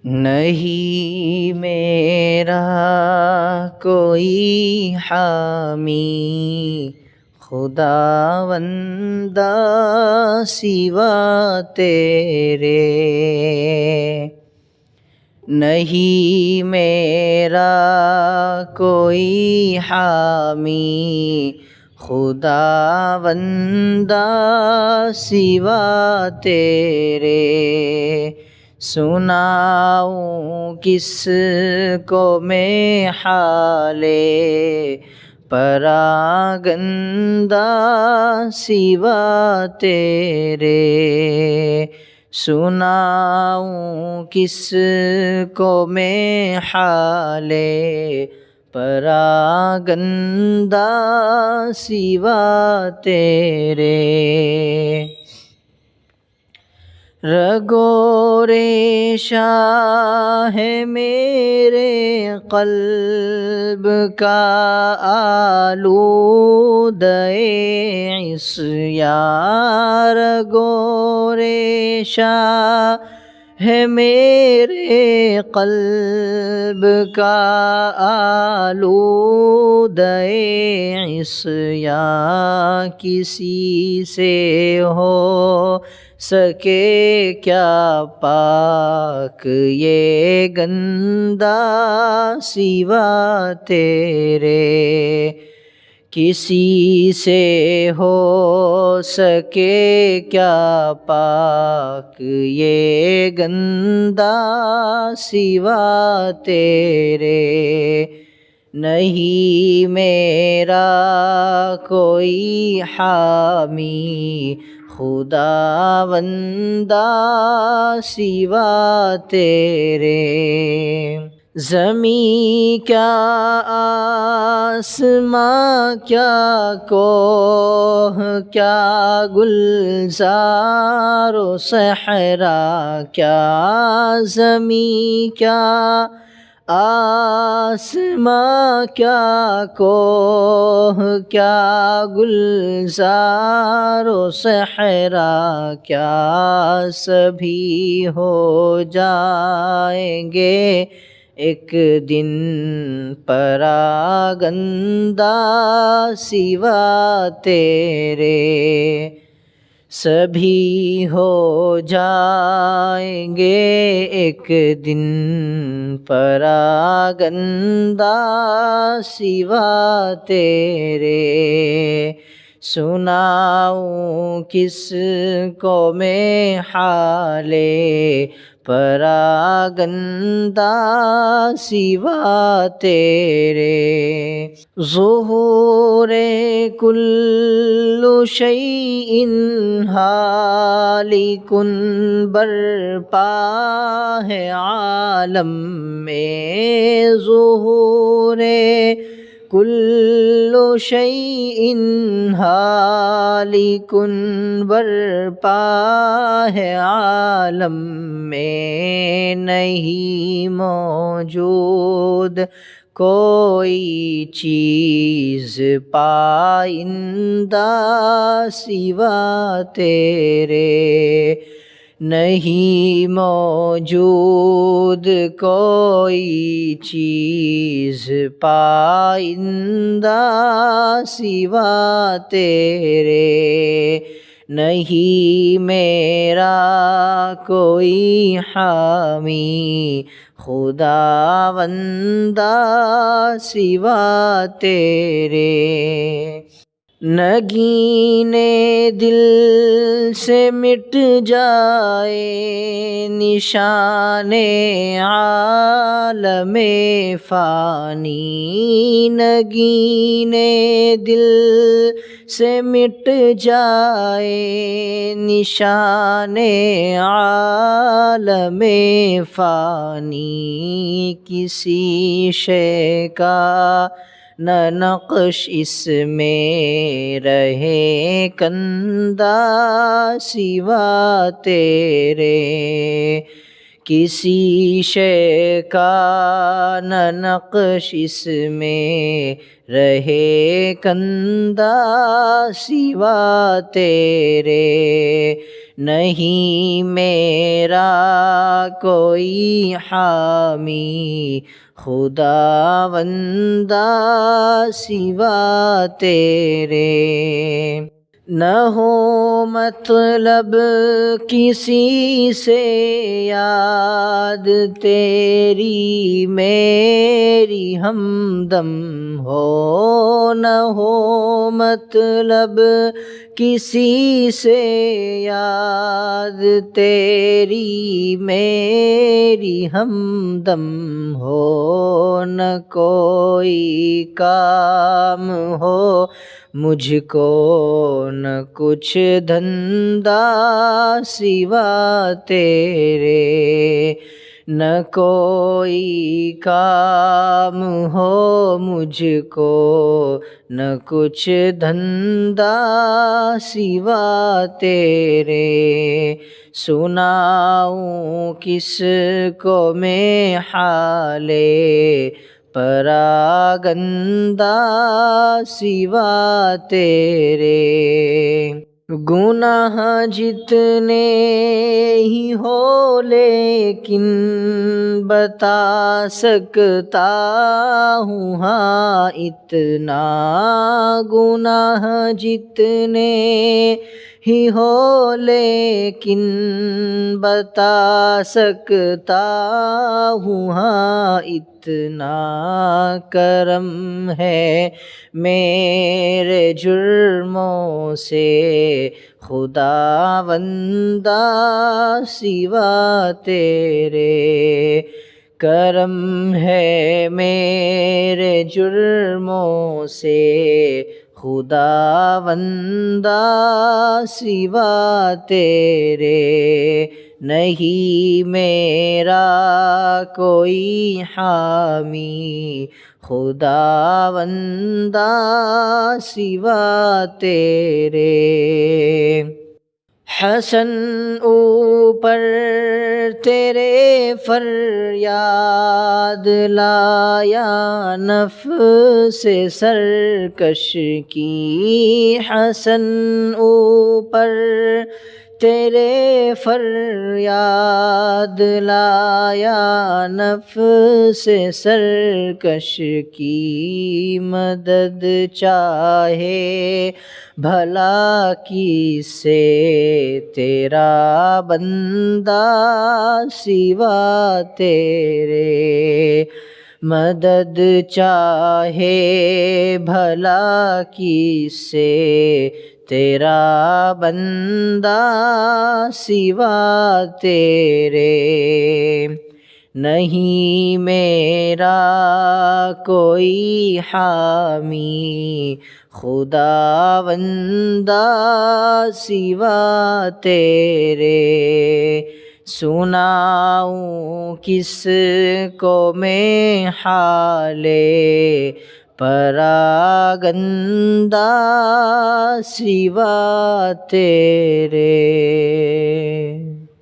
نہیں میرا کوئی حامی خداوندہ سوا تیرے، نہیں میرا کوئی حامی خداوندہ سوا تیرے، سناؤں کس کو میں حالِ پراگندہ سوا تیرے، سناؤں کس کو میں حالِ پراگندہ سوا تیرے، رگو ریشہ ہے میرے قلب کا آلودہ عصیاں، رگو ریشہ ہے میرے قلب کا آلودہ عصیاں، کسی سے ہو سکے کیا پاک یہ گندہ سوا تیرے، کسی سے ہو سکے کیا پاک یہ گندہ سوا تیرے، نہیں میرا کوئی حامی خداوندہ سوا تیرے، زمین کیا آسماں کیا کوہ کیا گلزار و صحرا کیا، زمین کیا آسماں کیا کوہ کیا گلزار و صحرا کیا، سبھی ہو جائیں گے ایک دن پراگندہ سوا تیرے، سبھی ہو جائیں گے ایک دن پراگندہ سوا تیرے، سناؤں کس کو میں حالِ پراگندہ سوا تیرے، ظہور کل شیء ہالک برپا ہے عالم میں، ظہور کل شیء ہالک برپا ہے عالم میں، نہیں موجود کوئی چیز پائندہ سوا تیرے، نہیں موجود کوئی چیز پائندہ سوا تیرے، نہیں میرا کوئی حامی خداوندہ سوا تیرے، نگین دل سے مٹ جائے نشان عالم فانی، نگین دل سے مٹ جائے نشان عالم فانی، کسی شے کا نہ نقش اس میں رہے کندہ سوا تیرے، کسی شے کا نہ نقش اس میں رہے کندہ سوا تیرے، نہیں میرا کوئی حامی خداوندہ سوا تیرے، نہ ہو مطلب کسی سے یاد تیری میری ہمدم ہو، نہ ہو مطلب کسی سے یاد تیری میری ہمدم ہو، نہ کوئی کام ہو مجھ کو نہ کچھ دھندہ سوا تیرے، نہ کوئی کام ہو مجھ کو نہ کچھ دھندہ سوا تیرے، سناؤں کس کو میں حالِ پراگندہ سوا تیرے، گناہ جتنے ہی ہو لیکن بتا سکتا ہوں ہاں اتنا، گناہ جتنے ہی ہو لیکن بتا سکتا ہوں ہاں اتنا، کرم ہے میرے جرموں سے خداوندہ سوا تیرے، کرم ہے میرے جرموں سے خداوندہ سوا تیرے، نہیں میرا کوئی حامی خداوندہ سوا تیرے، حسن اوپر تیرے فریاد لایا نفس سرکش کی، حسن اوپر تیرے فریاد لایا نفس سرکش کی، مدد چاہے بھلا کس سے تیرا بندہ سوا تیرے، مدد چاہے بھلا کس سے تیرا بندہ سوا تیرے، نہیں میرا کوئی حامی خداوندہ سوا تیرے، سناؤں کس کو میں حالِ پراگندہ سوا تیرے۔